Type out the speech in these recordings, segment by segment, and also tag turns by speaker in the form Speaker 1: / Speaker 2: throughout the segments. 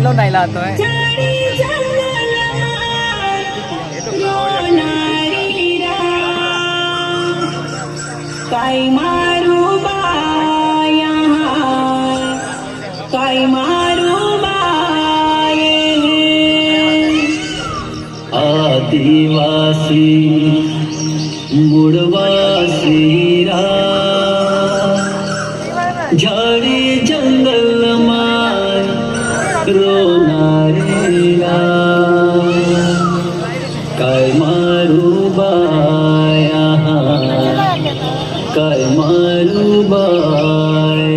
Speaker 1: lâu này là tôi
Speaker 2: काय मारू बाया काय मारू बाये आदिवासी मूळवासी रा झाडी जंगल माय रोनारीला काय मारू बाया काय मारू बाय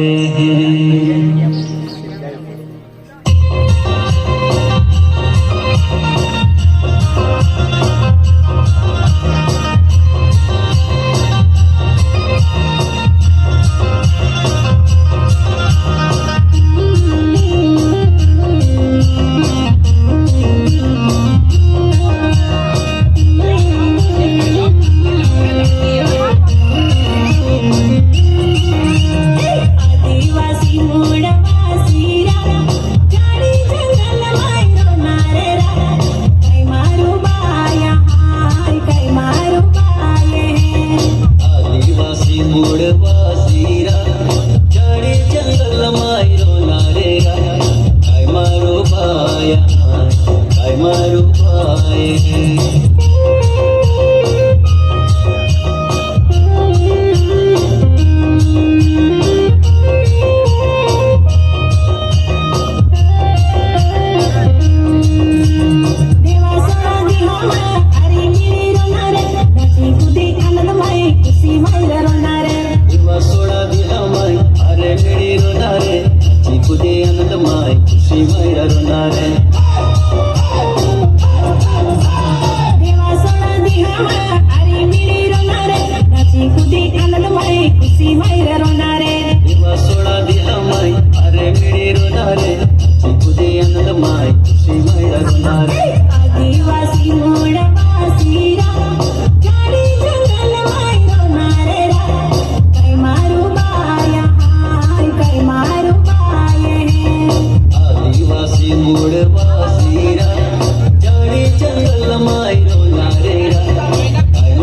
Speaker 2: आदिवासी मूळवासी रा झाडी जंगल माय रोनारे रा काय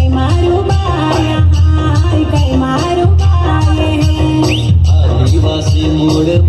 Speaker 2: मारू बाया काय मारू बाये आदिवासी मूळ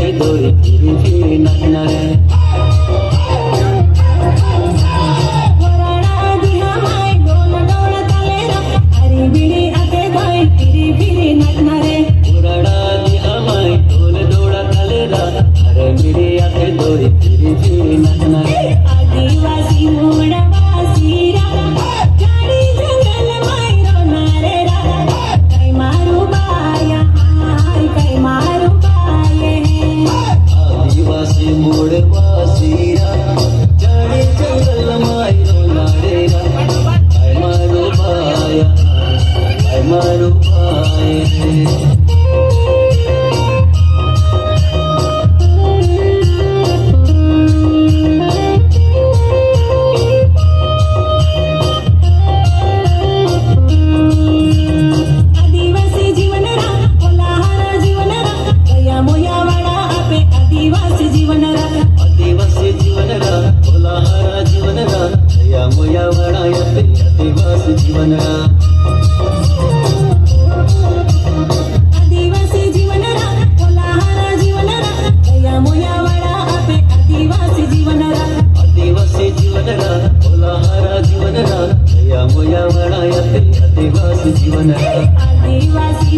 Speaker 2: हाते दोरी फिरी फिरी नाचणारे वराडा दिहा माय डोल डोल तालेरा हरी बिडी हाते दोरी फिरी फिरी नाचणारे वराडा दिहा माय डोल डोल तालेरा हरी बिडी हाते दोरी फिरी फिरी नाचणारे आदिवासी मूळवासी रा झाडी जंगल माय रोणारे रा काय मारू बाया काय मारू बाये आदिवासी मूळवासी रा झाडी जंगल माय रोणारे रा काय मारू बाया काय मारू बाये आदिवासी जीवन रा कोल्हार जीवन रा गया मोया वाडा आपे आदिवासी जीवन रा आदिवासी जीवन रा कोल्हार जीवन रा गया मोया वाडा आपे आदिवासी जीवन रा आदिवासी जीवन रा कोल्हार जीवन रा गया मोया वाडा आपे आदिवासी जीवन रा आदिवासी जीवन रा कोल्हार जीवन रा गया मोया वाडा आपे आदिवासी जीवन रा आदिवासी